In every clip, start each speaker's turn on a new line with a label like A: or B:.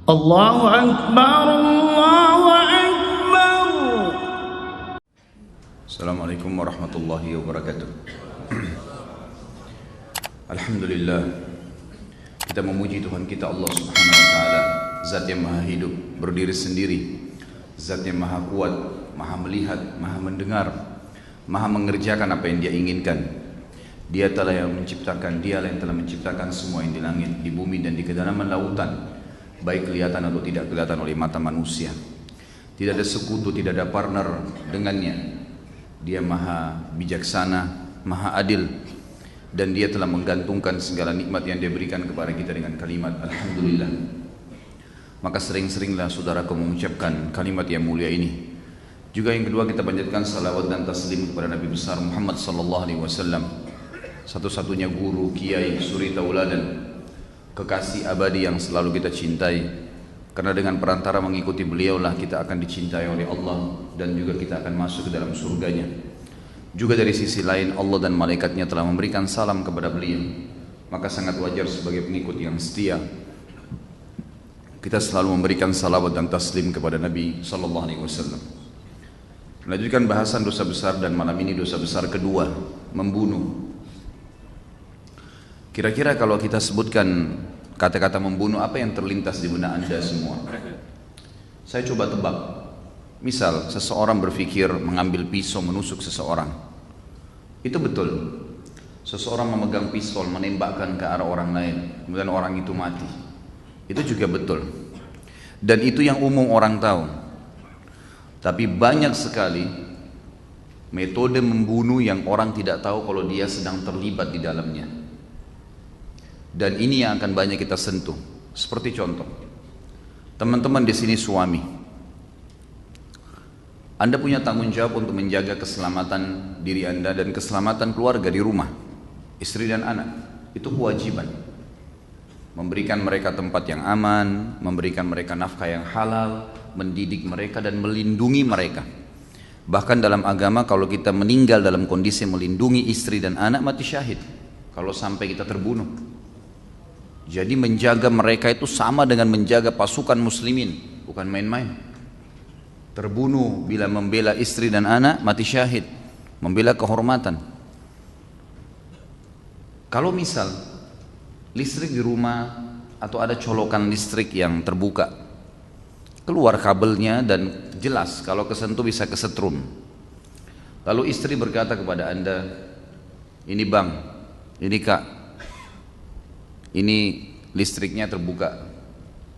A: Allahu Akbar, Allahu Akbar.
B: Assalamualaikum warahmatullahi wabarakatuh. Alhamdulillah, kita memuji Tuhan kita Allah Subhanahu wa Ta'ala, Zat yang maha hidup, berdiri sendiri, Zat yang maha kuat, maha melihat, maha mendengar, maha mengerjakan apa yang Dia inginkan. Dia telah yang menciptakan, Dialah yang telah menciptakan semua yang di langit, di bumi dan di kedalaman lautan, baik kelihatan atau tidak kelihatan oleh mata manusia. Tidak ada sekutu, tidak ada partner dengannya. Dia maha bijaksana, maha adil, dan Dia telah menggantungkan segala nikmat yang Dia berikan kepada kita dengan kalimat Alhamdulillah. Maka sering-seringlah saudaraku mengucapkan kalimat yang mulia ini. Juga yang kedua, kita panjatkan salawat dan taslim kepada Nabi besar Muhammad sallallahu alaihi wasallam, satu-satunya guru, kiai, suri tauladan, kekasih abadi yang selalu kita cintai, karena dengan perantara mengikuti beliaulah kita akan dicintai oleh Allah dan juga kita akan masuk ke dalam surganya. Juga dari sisi lain Allah dan malaikatnya telah memberikan salam kepada beliau, maka sangat wajar sebagai pengikut yang setia kita selalu memberikan salawat dan taslim kepada Nabi sallallahu alaihi wasallam. Melanjutkan bahasan dosa besar, dan malam ini dosa besar kedua, membunuh. Kira-kira kalau kita sebutkan kata-kata membunuh, apa yang terlintas di benak Anda semua? Saya coba tebak. Misal seseorang berpikir mengambil pisau menusuk seseorang. Itu betul. Seseorang memegang pistol menembakkan ke arah orang lain, kemudian orang itu mati. Itu juga betul. Dan itu yang umum orang tahu. Tapi banyak sekali metode membunuh yang orang tidak tahu kalau dia sedang terlibat di dalamnya. Dan ini yang akan banyak kita sentuh. Seperti contoh, teman-teman di sini suami, Anda punya tanggung jawab untuk menjaga keselamatan diri Anda dan keselamatan keluarga di rumah, istri dan anak. Itu kewajiban. Memberikan mereka tempat yang aman, memberikan mereka nafkah yang halal, mendidik mereka dan melindungi mereka. Bahkan dalam agama, kalau kita meninggal dalam kondisi melindungi istri dan anak, mati syahid kalau sampai kita terbunuh. Jadi menjaga mereka itu sama dengan menjaga pasukan muslimin, bukan main-main. Terbunuh bila membela istri dan anak, mati syahid, membela kehormatan. Kalau misal listrik di rumah atau ada colokan listrik yang terbuka, keluar kabelnya dan jelas kalau kesentuh bisa kesetrum. Lalu istri berkata kepada Anda, ini bang, ini kak, ini listriknya terbuka,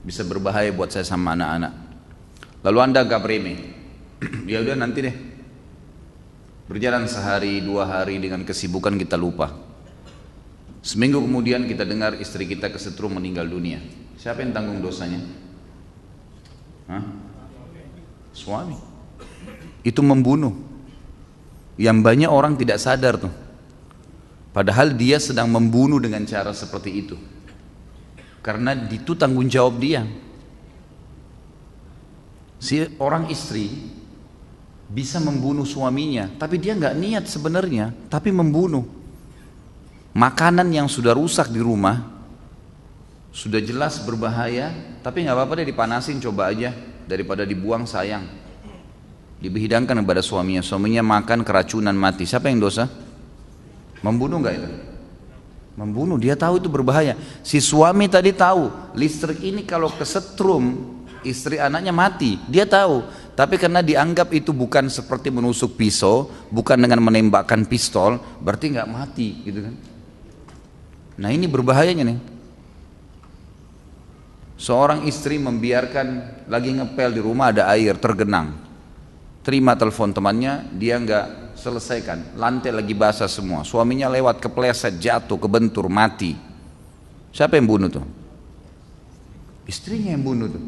B: bisa berbahaya buat saya sama anak-anak. Lalu Anda agak remeh, ya udah nanti deh. Berjalan sehari, 2 hari dengan kesibukan kita lupa. Seminggu kemudian kita dengar istri kita kesetrum meninggal dunia. Siapa yang tanggung dosanya? Hah? Suami. Itu membunuh. Yang banyak orang tidak sadar tuh. Padahal dia sedang membunuh dengan cara seperti itu. Karena itu tanggung jawab dia. Si orang istri bisa membunuh suaminya, tapi dia nggak niat sebenarnya, tapi membunuh. Makanan yang sudah rusak di rumah, sudah jelas berbahaya, tapi nggak apa-apa deh dipanasin, coba aja, daripada dibuang sayang. Dihidangkan kepada suaminya, suaminya makan keracunan mati. Siapa yang dosa? Membunuh nggak itu? Membunuh, dia tahu itu berbahaya. Si suami tadi tahu listrik ini kalau kesetrum istri anaknya mati, dia tahu. Tapi karena dianggap itu bukan seperti menusuk pisau, bukan dengan menembakkan pistol, berarti nggak mati, gitu kan? Nah ini berbahayanya nih. Seorang istri membiarkan lagi ngepel di rumah ada air tergenang, terima telepon temannya, dia nggak selesaikan, lantai lagi basah semua, suaminya lewat kepleset, jatuh, kebentur, mati. Siapa yang bunuh tuh? Istrinya yang bunuh tuh.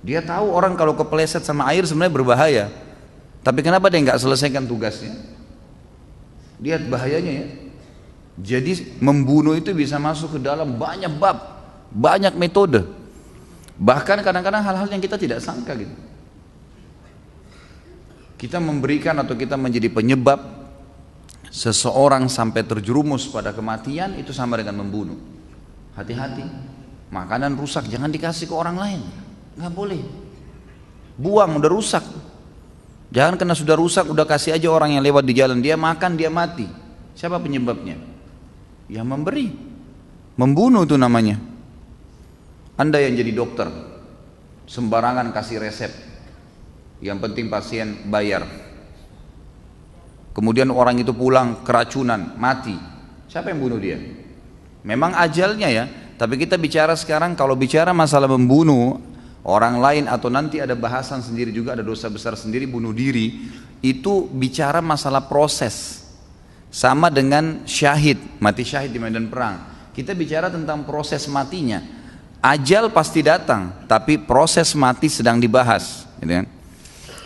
B: Dia tahu orang kalau kepleset sama air sebenarnya berbahaya, tapi kenapa dia nggak selesaikan tugasnya? Lihat bahayanya ya. Jadi membunuh itu bisa masuk ke dalam banyak bab, banyak metode, bahkan kadang-kadang hal-hal yang kita tidak sangka gitu. Kita memberikan atau kita menjadi penyebab seseorang sampai terjerumus pada kematian, itu sama dengan membunuh. Hati-hati, makanan rusak jangan dikasih ke orang lain. nggak boleh. Buang, udah rusak. Jangan karena sudah rusak, udah kasih aja orang yang lewat di jalan, dia makan, dia mati. Siapa penyebabnya? Yang memberi. Membunuh itu namanya. Anda yang jadi dokter, sembarangan kasih resep, yang penting pasien bayar. Kemudian orang itu pulang keracunan, mati. Siapa yang bunuh dia? Memang ajalnya ya, tapi kita bicara sekarang, kalau bicara masalah membunuh orang lain atau nanti ada bahasan sendiri juga, ada dosa besar sendiri, bunuh diri, itu bicara masalah proses. Sama dengan syahid, mati syahid di medan perang. Kita bicara tentang proses matinya. Ajal pasti datang, tapi proses mati sedang dibahas, gitu kan?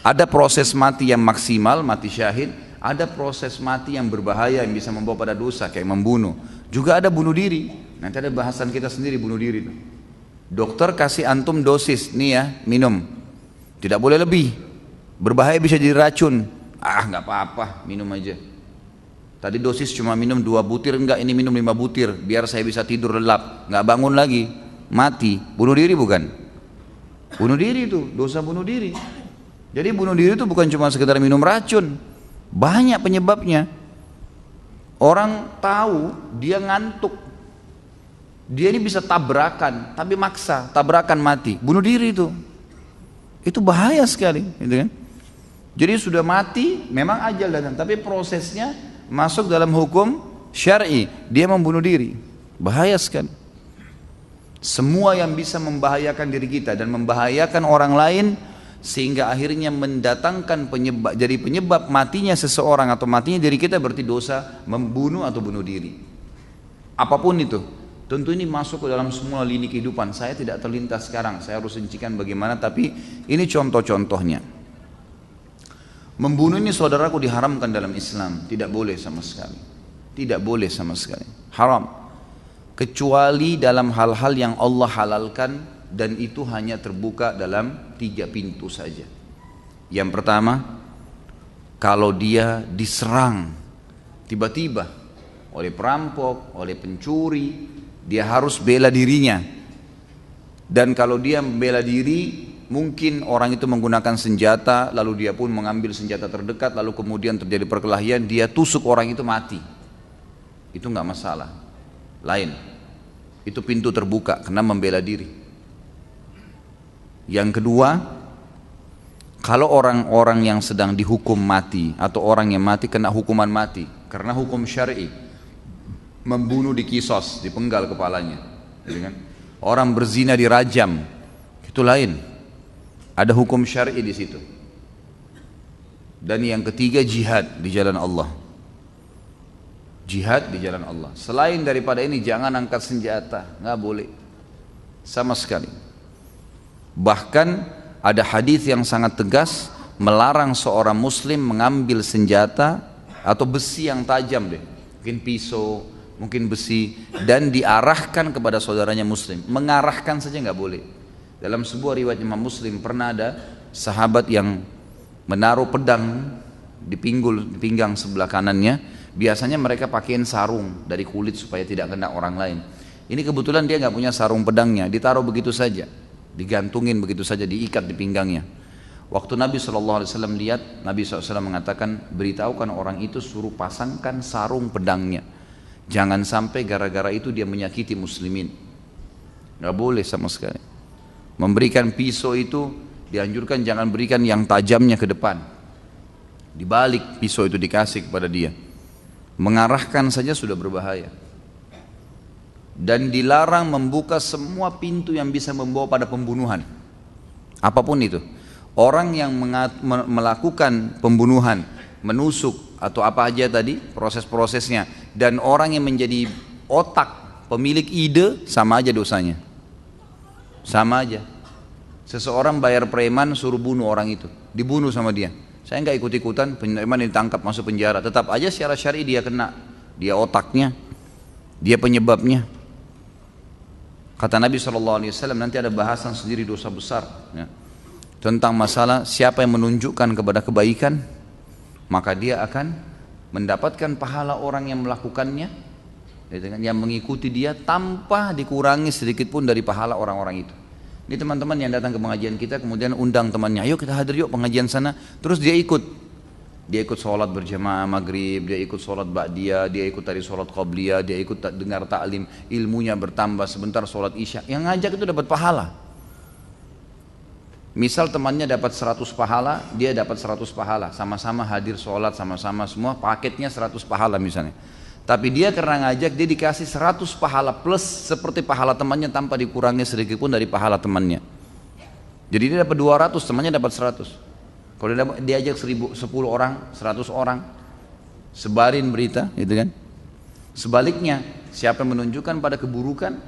B: Ada proses mati yang maksimal, mati syahid. Ada proses mati yang berbahaya, yang bisa membawa pada dosa, kayak membunuh. Juga ada bunuh diri. Nanti ada bahasan kita sendiri bunuh diri itu. Dokter kasih antum dosis, nih ya, minum. Tidak boleh lebih. Berbahaya, bisa jadi racun. Nggak apa-apa, minum aja. Tadi dosis cuma minum 2 butir, enggak, ini minum 5 butir, biar saya bisa tidur lelap. Nggak bangun lagi, mati. Bunuh diri bukan? Bunuh diri itu, dosa bunuh diri. Jadi bunuh diri itu bukan cuma sekedar minum racun. Banyak penyebabnya. Orang tahu dia ngantuk, dia ini bisa tabrakan, tapi maksa, tabrakan mati, bunuh diri itu bahaya sekali, gitu kan? Jadi sudah mati, memang ajal datang, tapi prosesnya masuk dalam hukum syar'i, dia membunuh diri, bahaya sekali. Semua yang bisa membahayakan diri kita dan membahayakan orang lain, sehingga akhirnya mendatangkan penyebab, jadi penyebab matinya seseorang atau matinya diri kita, berarti dosa membunuh atau bunuh diri. Apapun itu, tentu ini masuk ke dalam semua lini kehidupan. Saya tidak terlintas sekarang, saya harus rincikan bagaimana, tapi ini contoh-contohnya. Membunuh ini saudaraku diharamkan dalam Islam, tidak boleh sama sekali. Tidak boleh sama sekali, haram. Kecuali dalam hal-hal yang Allah halalkan, dan itu hanya terbuka dalam 3 pintu saja. Yang pertama, kalau dia diserang tiba-tiba oleh perampok, oleh pencuri, dia harus bela dirinya. Dan kalau dia membela diri, mungkin orang itu menggunakan senjata, lalu dia pun mengambil senjata terdekat, lalu kemudian terjadi perkelahian, dia tusuk orang itu mati. Itu nggak masalah. Lain, itu pintu terbuka karena membela diri. Yang kedua, kalau orang-orang yang sedang dihukum mati atau orang yang mati kena hukuman mati karena hukum syar'i, membunuh dikisos, dipenggal kepalanya, gitu kan? Orang berzina dirajam, itu lain. Ada hukum syar'i di situ. Dan yang ketiga, jihad di jalan Allah. Jihad di jalan Allah. Selain daripada ini jangan angkat senjata, nggak boleh sama sekali. Bahkan ada hadis yang sangat tegas melarang seorang muslim mengambil senjata atau besi yang tajam deh, mungkin pisau, mungkin besi, dan diarahkan kepada saudaranya muslim. Mengarahkan saja nggak boleh. Dalam sebuah riwayat Imam Muslim, pernah ada sahabat yang menaruh pedang di pinggang sebelah kanannya. Biasanya mereka pakaiin sarung dari kulit supaya tidak kena orang lain. Ini kebetulan dia nggak punya sarung pedangnya, ditaruh begitu saja, digantungin begitu saja, diikat di pinggangnya. Waktu Nabi SAW lihat, Nabi SAW mengatakan, beritahukan orang itu suruh pasangkan sarung pedangnya. Jangan sampai gara-gara itu dia menyakiti muslimin. Gak boleh sama sekali. Memberikan pisau itu dianjurkan jangan berikan yang tajamnya ke depan. Dibalik pisau itu dikasih kepada dia. Mengarahkan saja sudah berbahaya. Dan dilarang membuka semua pintu yang bisa membawa pada pembunuhan. Apapun itu. Orang yang melakukan pembunuhan, menusuk atau apa aja tadi proses-prosesnya, dan orang yang menjadi otak, pemilik ide, sama aja dosanya. Sama aja. Seseorang bayar preman suruh bunuh orang itu, dibunuh sama dia. Saya nggak ikut-ikutan, preman ditangkap masuk penjara, tetap aja secara syar'i dia kena. Dia otaknya, dia penyebabnya. Kata Nabi SAW, nanti ada bahasan sendiri dosa besar ya, tentang masalah siapa yang menunjukkan kepada kebaikan, maka dia akan mendapatkan pahala orang yang melakukannya, yang mengikuti dia tanpa dikurangi sedikit pun dari pahala orang-orang itu. Ini teman-teman yang datang ke pengajian kita kemudian undang temannya, ayo kita hadir yuk pengajian sana. Terus dia ikut. Dia ikut sholat berjamaah maghrib, dia ikut sholat ba'diyah, dia ikut tadi sholat qabliyah, dia ikut dengar ta'lim, ilmunya bertambah, sebentar sholat isya. Yang ngajak itu dapat pahala. Misal temannya dapat 100 pahala, dia dapat 100 pahala. Sama-sama hadir sholat, sama-sama semua paketnya 100 pahala misalnya. Tapi dia karena ngajak, dia dikasih 100 pahala plus seperti pahala temannya tanpa dikurangi sedikit pun dari pahala temannya. Jadi dia dapat 200, temannya dapat 100. Kalau dia ajak 10 orang, 100 orang, sebarin berita, gitu kan. Sebaliknya, siapa yang menunjukkan pada keburukan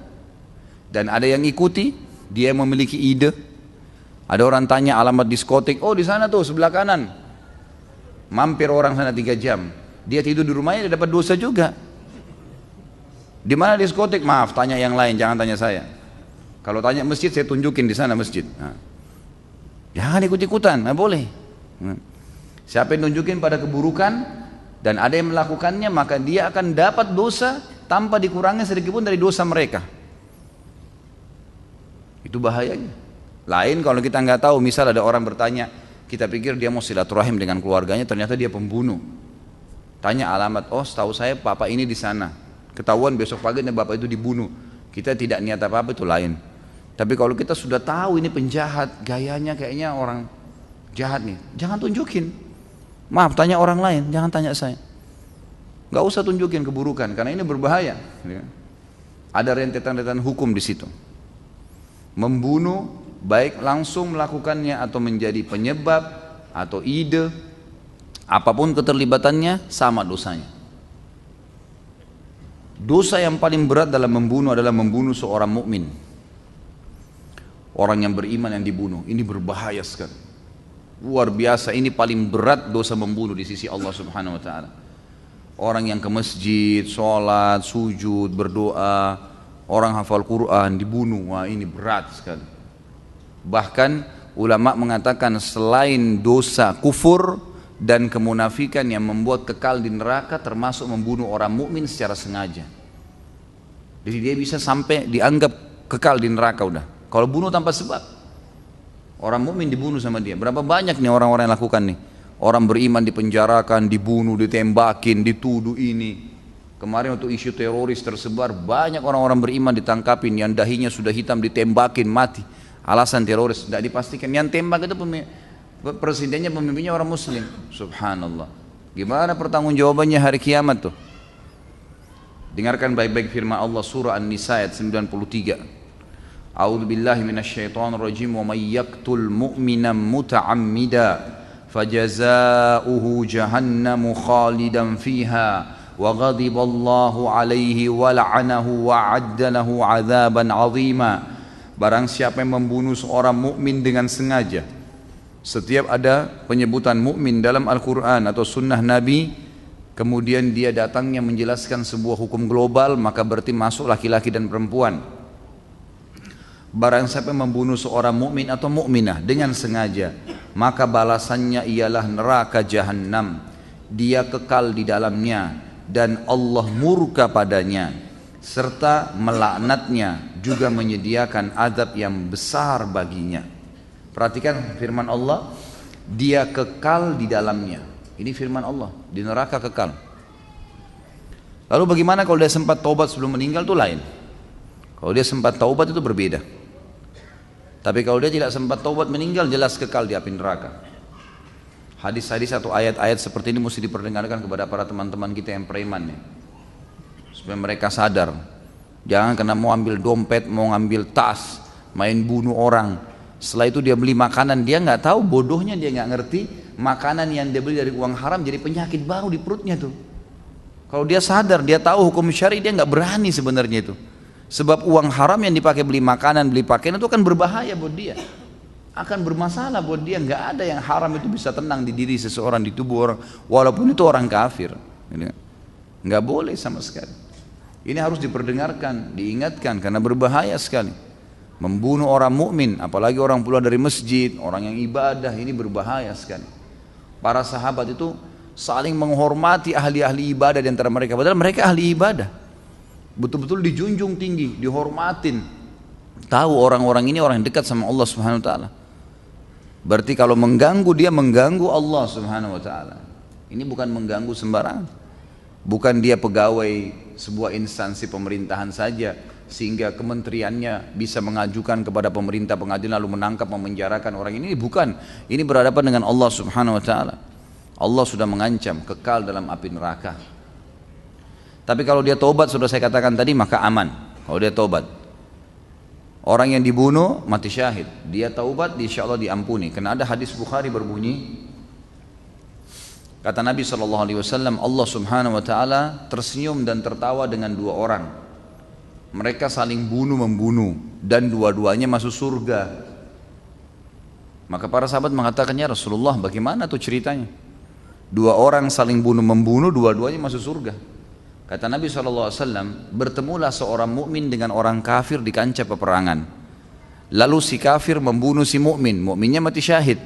B: dan ada yang ikuti, dia yang memiliki ide. Ada orang tanya alamat diskotik, oh di sana tuh sebelah kanan. Mampir orang sana 3 jam. Dia tidur di rumahnya, dia dapat dosa juga. Di mana diskotik? Maaf, tanya yang lain, jangan tanya saya. Kalau tanya masjid, saya tunjukin di sana masjid. Nah. Jangan ikut-ikutan, nggak boleh. Siapa yang nunjukin pada keburukan dan ada yang melakukannya, maka dia akan dapat dosa tanpa dikurangi sedikit pun dari dosa mereka. Itu bahayanya. Lain kalau kita nggak tahu, misal ada orang bertanya, kita pikir dia mau silaturahim dengan keluarganya, ternyata dia pembunuh. Tanya alamat, oh setahu saya papa ini di sana. Ketahuan besok pagi bapak itu dibunuh. Kita tidak niat apa-apa, itu lain. Tapi kalau kita sudah tahu ini penjahat, gayanya kayaknya orang jahat nih, jangan tunjukin. Maaf, tanya orang lain, jangan tanya saya. Gak usah tunjukin keburukan, karena ini berbahaya. Ada rentetan-rentetan hukum di situ. Membunuh, baik langsung melakukannya atau menjadi penyebab atau ide, apapun keterlibatannya, sama dosanya. Dosa yang paling berat dalam membunuh adalah membunuh seorang mukmin. Orang yang beriman yang dibunuh, ini berbahaya sekali. Luar biasa, ini paling berat dosa membunuh di sisi Allah Subhanahu wa taala. Orang yang ke masjid, sholat, sujud, berdoa, orang hafal Quran dibunuh, wah ini berat sekali. Bahkan ulama mengatakan selain dosa kufur dan kemunafikan yang membuat kekal di neraka, termasuk membunuh orang mukmin secara sengaja. Jadi dia bisa sampai dianggap kekal di neraka udah. Kalau bunuh tanpa sebab. Orang mukmin dibunuh sama dia. Berapa banyak nih orang-orang yang lakukan nih. Orang beriman dipenjarakan, dibunuh, ditembakin, dituduh ini. Kemarin waktu isu teroris tersebar, banyak orang-orang beriman ditangkapin, yang dahinya sudah hitam ditembakin, mati. Alasan teroris, tidak dipastikan. Yang tembak itu presidennya, pemimpinnya orang muslim. Subhanallah. Gimana pertanggungjawabannya hari kiamat tuh? Dengarkan baik-baik firman Allah surah An-Nisa ayat 93. A'udzu billahi minasyaitonir rajim, wa may yaqtul mu'mina muta'ammida fajaza'uhu jahannamu khalidan fiha wa ghadiballahu alaihi wa la'anahu wa 'adda lahu 'adzaban 'azima. Barang siapa yang membunuh seorang mukmin dengan sengaja. Setiap ada penyebutan mukmin dalam Al-Qur'an atau sunnah Nabi, kemudian dia datangnya menjelaskan sebuah hukum global, maka berarti masuk laki-laki dan perempuan. Barang siapa membunuh seorang mukmin atau mukminah dengan sengaja, maka balasannya ialah neraka jahanam. Dia kekal di dalamnya dan Allah murka padanya serta melaknatnya, juga menyediakan azab yang besar baginya. Perhatikan firman Allah, dia kekal di dalamnya. Ini firman Allah, di neraka kekal. Lalu bagaimana kalau dia sempat taubat sebelum meninggal, itu lain. Kalau dia sempat taubat itu berbeda. Tapi kalau dia tidak sempat taubat meninggal, jelas kekal di api neraka. Hadis-hadis atau ayat-ayat seperti ini mesti diperdengarkan kepada para teman-teman kita yang preman nih, supaya mereka sadar. Jangan kena mau ambil dompet, mau ngambil tas, main bunuh orang. Setelah itu dia beli makanan, dia nggak tahu, bodohnya dia nggak ngerti makanan yang dia beli dari uang haram jadi penyakit baru di perutnya tuh. Kalau dia sadar, dia tahu hukum syari, dia nggak berani sebenarnya itu. Sebab uang haram yang dipakai beli makanan, beli pakaian itu akan berbahaya buat dia, akan bermasalah buat dia. Nggak ada yang haram itu bisa tenang di diri seseorang, di tubuh orang, walaupun itu orang kafir. Nggak boleh sama sekali. Ini harus diperdengarkan, diingatkan, karena berbahaya sekali. Membunuh orang mukmin, apalagi orang pulang dari masjid, orang yang ibadah, ini berbahaya sekali. Para sahabat itu saling menghormati ahli-ahli ibadah di antara mereka, padahal mereka ahli ibadah. Betul-betul dijunjung tinggi, dihormatin. tahu orang-orang ini orang yang dekat sama Allah Subhanahu wa taala. Berarti kalau mengganggu, dia mengganggu Allah Subhanahu wa taala. Ini bukan mengganggu sembarangan. Bukan dia pegawai sebuah instansi pemerintahan saja sehingga kementeriannya bisa mengajukan kepada pemerintah pengadilan lalu menangkap, memenjarakan orang ini. Bukan. Ini berhadapan dengan Allah Subhanahu wa taala. Allah sudah mengancam kekal dalam api neraka. Tapi kalau dia taubat, sudah saya katakan tadi, maka aman. Kalau dia taubat, orang yang dibunuh mati syahid, dia taubat, insya Allah diampuni. Karena ada hadis Bukhari berbunyi, kata Nabi SAW, Allah Subhanahu Wa Taala tersenyum dan tertawa dengan dua orang. Mereka saling bunuh-membunuh dan dua-duanya masuk surga. Maka para sahabat mengatakannya, Rasulullah, bagaimana tuh ceritanya? Dua orang saling bunuh-membunuh, dua-duanya masuk surga. Kata Nabi SAW, bertemulah seorang mukmin dengan orang kafir di kancah peperangan. Lalu si kafir membunuh si mukmin, mukminnya mati syahid.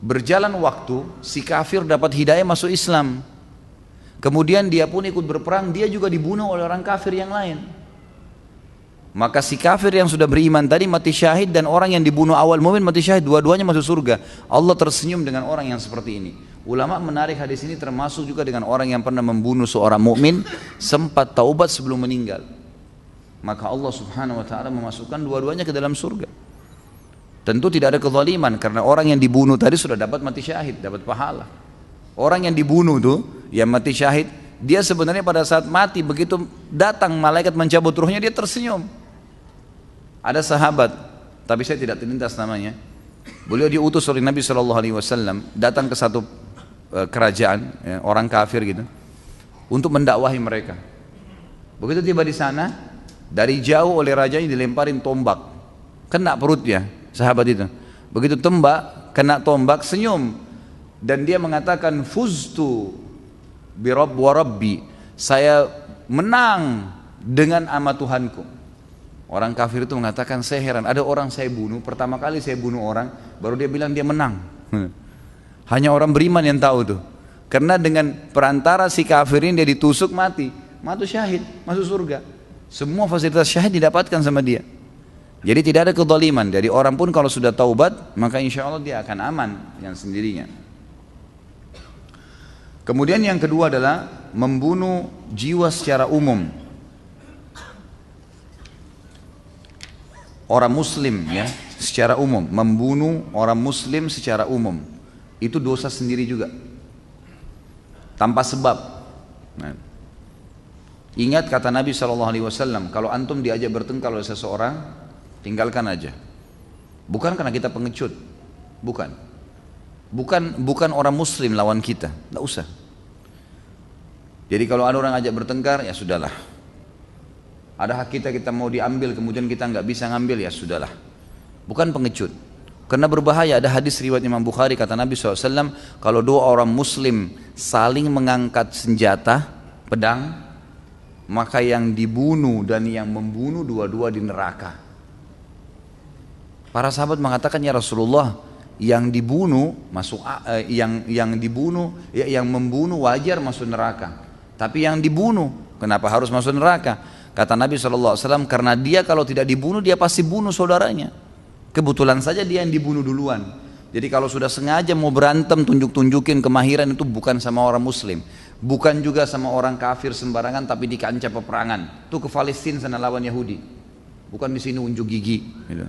B: Berjalan waktu, si kafir dapat hidayah masuk Islam. Kemudian dia pun ikut berperang, dia juga dibunuh oleh orang kafir yang lain. Maka si kafir yang sudah beriman tadi mati syahid, dan orang yang dibunuh awal mukmin mati syahid, dua-duanya masuk surga. Allah tersenyum dengan orang yang seperti ini. Ulama menarik hadis ini termasuk juga dengan orang yang pernah membunuh seorang mukmin, sempat taubat sebelum meninggal. Maka Allah Subhanahu wa taala memasukkan dua-duanya ke dalam surga. Tentu tidak ada kezaliman, karena orang yang dibunuh tadi sudah dapat mati syahid, dapat pahala. Orang yang dibunuh tuh, yang mati syahid, dia sebenarnya pada saat mati, begitu datang malaikat mencabut ruhnya, dia tersenyum. Ada sahabat, tapi saya tidak terlintas namanya. Beliau diutus oleh Nabi SAW datang ke satu kerajaan, ya, orang kafir gitu, untuk mendakwahi mereka. Begitu tiba di sana, dari jauh oleh rajanya dilemparin tombak, kena perutnya sahabat itu. Begitu tembak, kena tombak, senyum, dan dia mengatakan, fuztu bi rabb wa rabbi, saya menang dengan ama Tuhanku. Orang kafir itu mengatakan, saya heran, ada orang saya bunuh, pertama kali saya bunuh orang, baru dia bilang dia menang. Hanya orang beriman yang tahu tuh. Karena dengan perantara si kafirin dia ditusuk mati syahid, masuk surga. Semua fasilitas syahid didapatkan sama dia. Jadi tidak ada kezaliman dari orang pun. Kalau sudah taubat, maka insya Allah dia akan aman yang sendirinya. Kemudian yang kedua adalah membunuh jiwa secara umum. Orang muslim, ya, secara umum, membunuh orang muslim secara umum itu dosa sendiri juga, tanpa sebab. Nah, ingat kata Nabi SAW, kalau antum diajak bertengkar oleh seseorang, tinggalkan aja. Bukan karena kita pengecut, bukan orang muslim lawan kita, tidak usah. Jadi kalau ada orang ajak bertengkar, ya sudahlah. Ada hak kita mau diambil, kemudian kita nggak bisa ngambil, ya sudahlah. Bukan pengecut. Karena berbahaya. Ada hadis riwayat Imam Bukhari, kata Nabi SAW, kalau dua orang muslim saling mengangkat senjata, pedang, maka yang dibunuh dan yang membunuh dua-dua di neraka. Para sahabat mengatakan, ya Rasulullah, yang dibunuh masuk, yang dibunuh, ya, yang membunuh wajar masuk neraka. Tapi yang dibunuh, kenapa harus masuk neraka? Kata Nabi SAW, karena dia kalau tidak dibunuh, dia pasti bunuh saudaranya. Kebetulan saja dia yang dibunuh duluan. Jadi kalau sudah sengaja mau berantem, tunjukin kemahiran, itu bukan sama orang muslim, bukan juga sama orang kafir sembarangan, tapi di kancah peperangan. Itu ke Palestina sana lawan Yahudi, bukan di sini unjuk gigi gitu.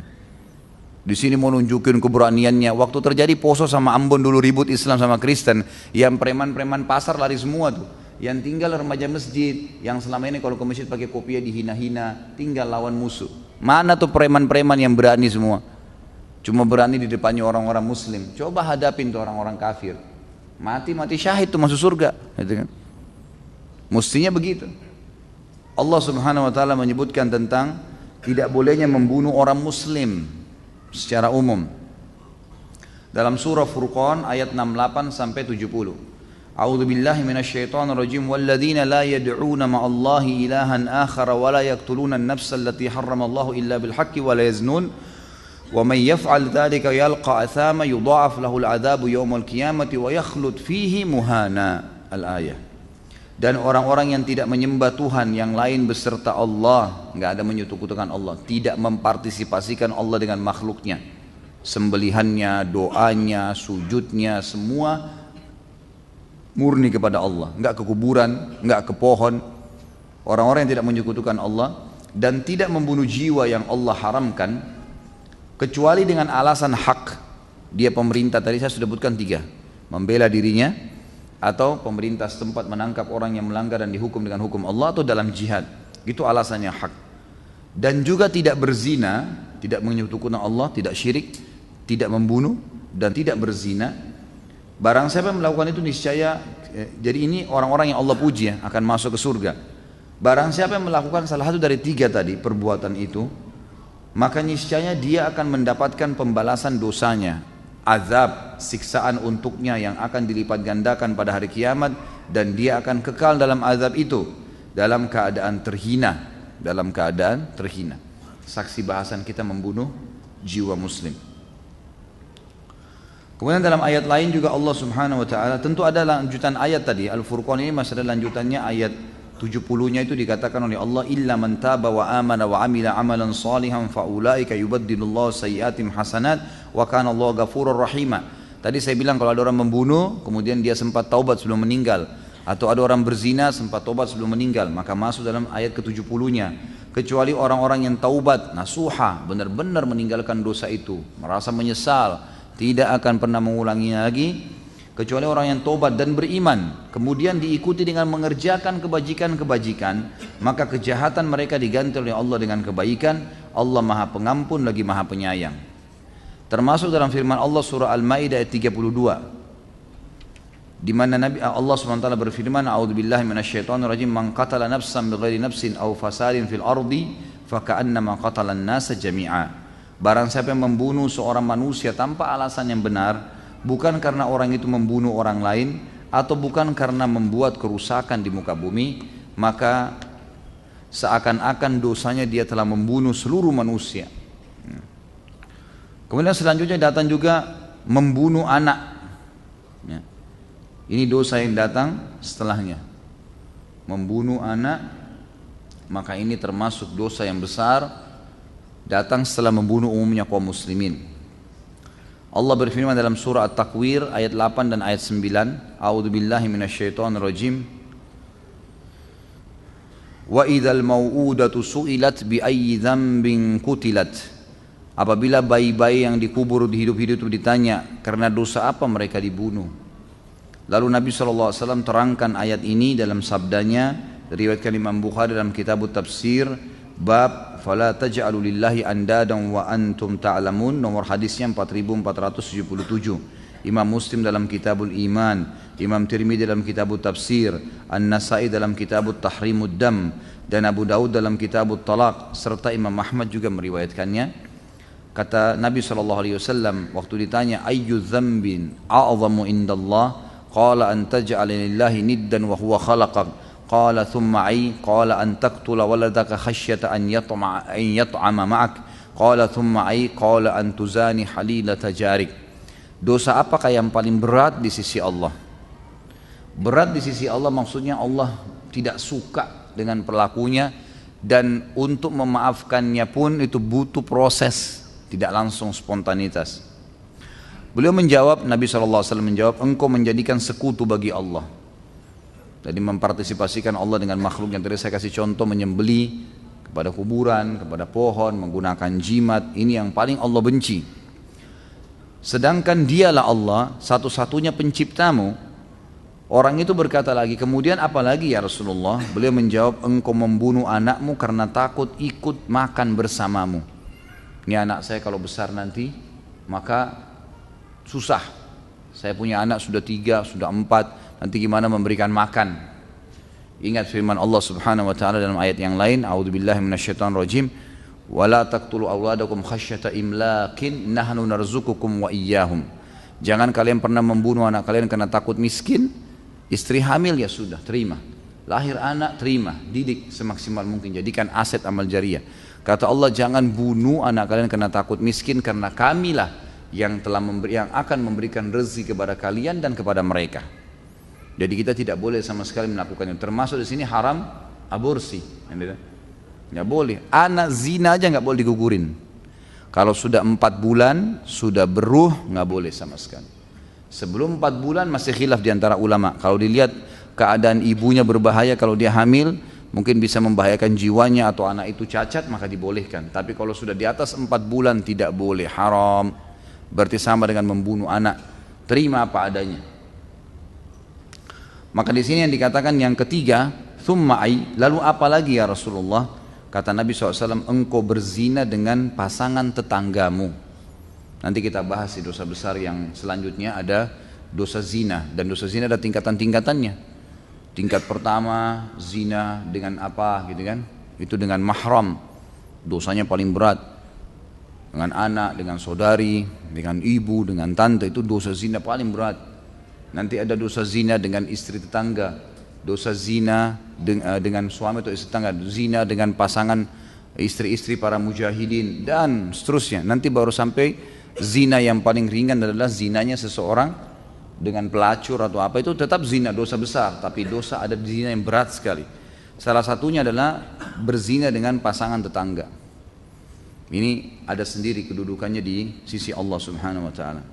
B: Di sini mau nunjukin keberaniannya. Waktu terjadi Poso sama Ambon dulu ribut Islam sama Kristen, yang preman-preman pasar lari semua tuh. Yang tinggal remaja masjid, yang selama ini kalau ke masjid pakai kopiah dihina-hina, tinggal lawan musuh. Mana tuh preman-preman yang berani semua? Cuma berani di depannya orang-orang muslim. Coba hadapin tuh orang-orang kafir, mati syahid tuh masuk surga, gitu kan? Mestinya begitu. Allah Subhanahu wa taala menyebutkan tentang tidak bolehnya membunuh orang muslim secara umum dalam surah Furqan ayat 68 sampai 70. A'udzu billahi minasyaitonir rajim, walladzina la yad'una ma'allahi ilahan akhar wa la yaqtuluna an-nafsa allati harramallahu illa bil haqqi wa la yaznun wa man yaf'al dhalika yalqa athama yudha'af lahu al-'adzabu yawmal qiyamati wa yakhlud fihi muhana. Al-ayah. Dan orang-orang yang tidak menyembah Tuhan yang lain beserta Allah, nggak ada menyekutukan Allah, tidak mempartisipasikan Allah dengan makhluknya, sembelihannya, doanya, sujudnya, semua murni kepada Allah, nggak ke kuburan, nggak ke pohon. Orang-orang yang tidak menyekutukan Allah dan tidak membunuh jiwa yang Allah haramkan kecuali dengan alasan hak. Dia pemerintah, tadi saya sudah sebutkan 3, membela dirinya, atau pemerintah setempat menangkap orang yang melanggar dan dihukum dengan hukum Allah, atau dalam jihad. Itu alasannya hak. Dan juga tidak berzina, tidak menyekutukan Allah, tidak syirik, tidak membunuh dan tidak berzina. Barang siapa yang melakukan itu niscaya, jadi ini orang-orang yang Allah puji ya, akan masuk ke surga. Barang siapa yang melakukan salah satu dari 3 tadi perbuatan itu, maka niscaya dia akan mendapatkan pembalasan dosanya, azab, siksaan untuknya yang akan dilipat gandakan pada hari kiamat, dan dia akan kekal dalam azab itu dalam keadaan terhina, Saksi bahasan kita membunuh jiwa muslim. Kemudian dalam ayat lain juga Allah Subhanahu wa taala, tentu ada lanjutan ayat tadi Al-Furqan, ini masih ada lanjutannya, ayat 70-nya itu dikatakan oleh Allah, illa man taba wa amana wa amila amalan salihan fa ulaika yubaddilullahu sayyi'atihim hasanat wa kana Allahu ghafurur rahima. Tadi saya bilang kalau ada orang membunuh kemudian dia sempat taubat sebelum meninggal, atau ada orang berzina sempat taubat sebelum meninggal, maka masuk dalam ayat ke-70-nya. Kecuali orang-orang yang taubat nasuha, benar-benar meninggalkan dosa itu, merasa menyesal, tidak akan pernah mengulanginya lagi, kecuali orang yang taubat dan beriman, kemudian diikuti dengan mengerjakan kebajikan-kebajikan, maka kejahatan mereka diganti oleh Allah dengan kebaikan. Allah Maha Pengampun lagi Maha Penyayang. Termasuk dalam firman Allah surah Al-Maidah ayat 32, di mana Allah SWT berfirman, a'udzubillahi minasyaitonirrajim, man qatala nafsan bighairi nafsin aw fasadin fil ardi faka'annama qatala an-nasa jami'a. Barang siapa yang membunuh seorang manusia tanpa alasan yang benar, bukan karena orang itu membunuh orang lain, atau bukan karena membuat kerusakan di muka bumi, maka seakan-akan dosanya dia telah membunuh seluruh manusia. Kemudian selanjutnya datang juga membunuh anak. Ini dosa yang datang setelahnya. Membunuh anak, maka ini termasuk dosa yang besar, datang setelah membunuh umumnya kaum muslimin. Allah berfirman dalam surah At-Takwir ayat 8 dan ayat 9, a'udzubillahi minasyaitonirrajim, wa idzal mau'udatu su'ilat bi ayyi dzambin qutilat. Apabila bayi-bayi yang dikubur di hidup-hidup itu ditanya karena dosa apa mereka dibunuh. Lalu Nabi SAW terangkan ayat ini dalam sabdanya, diriwayatkan Imam Bukhari dalam kitab Tafsir, bab fala taj'alu lillahi andadan wa antum ta'lamun, nomor hadisnya 4477. Imam Muslim dalam Kitabul Iman, Imam Tirmidzi dalam Kitabut Tafsir, An-Nasa'i dalam Kitabut Tahrimud Dam, dan Abu Daud dalam Kitabut Talaq, serta Imam Ahmad juga meriwayatkannya. Kata Nabi SAW waktu ditanya ayyu dzambin a'zamu indallah, qala an taj'ala lillahi niddan wa huwa khalaqak, qala thumma ay, qala an taqtula waladaka khasyata an yat'ama ma'ak, qala thumma ay, qala an tuzani halilata jarik. Dosa apakah yang paling berat di sisi Allah? Berat di sisi Allah maksudnya Allah tidak suka dengan pelakunya, dan untuk memaafkannya pun itu butuh proses, tidak langsung spontanitas. Beliau menjawab, Nabi SAW menjawab, engkau menjadikan sekutu bagi Allah. Jadi mempartisipasikan Allah dengan makhluk yang tadi saya kasih contoh, menyembeli kepada kuburan, kepada pohon, menggunakan jimat, ini yang paling Allah benci. Sedangkan dialah Allah, satu-satunya penciptamu. Orang itu berkata lagi, kemudian apa lagi ya Rasulullah? Beliau menjawab, engkau membunuh anakmu karena takut ikut makan bersamamu. Ini anak saya kalau besar nanti, maka susah. Saya punya anak sudah 3, sudah 4, nanti gimana memberikan makan. Ingat firman Allah Subhanahu wa taala dalam ayat yang lain, a'udzubillahi minasyaitonirrajim, wala taqtulu awladakum khasyata imlakin nahnu narzuqukum wa iyyahum. Jangan kalian pernah membunuh anak kalian karena takut miskin. Istri hamil ya sudah, terima. Lahir anak, terima, didik semaksimal mungkin, jadikan aset amal jariah. Kata Allah, jangan bunuh anak kalian karena takut miskin, karena kamilah yang akan memberikan rezeki kepada kalian dan kepada mereka. Jadi kita tidak boleh sama sekali melakukannya. Termasuk di sini haram aborsi. Nggak boleh. Anak zina aja nggak boleh digugurin. Kalau sudah 4 bulan sudah beruh nggak boleh sama sekali. Sebelum 4 bulan masih khilaf di antara ulama. Kalau dilihat keadaan ibunya berbahaya, kalau dia hamil mungkin bisa membahayakan jiwanya atau anak itu cacat, maka dibolehkan. Tapi kalau sudah di atas 4 bulan tidak boleh, haram. Berarti sama dengan membunuh anak. Terima apa adanya. Maka di sini yang dikatakan yang ketiga, thumma ai, lalu apa lagi ya Rasulullah? Kata Nabi SAW, engkau berzina dengan pasangan tetanggamu. Nanti kita bahas di dosa besar yang selanjutnya ada dosa zina. Dan dosa zina ada tingkatan-tingkatannya. Tingkat pertama, zina dengan apa gitu kan? Itu dengan mahram, dosanya paling berat. Dengan anak, dengan saudari, dengan ibu, dengan tante, itu dosa zina paling berat. Nanti ada dosa zina dengan istri tetangga, dosa zina dengan suami atau istri tetangga, zina dengan pasangan istri-istri para mujahidin, dan seterusnya. Nanti baru sampai zina yang paling ringan adalah zinanya seseorang dengan pelacur atau apa, itu tetap zina, dosa besar. Tapi dosa ada zina yang berat sekali. Salah satunya adalah berzina dengan pasangan tetangga. Ini ada sendiri kedudukannya di sisi Allah Subhanahu wa ta'ala.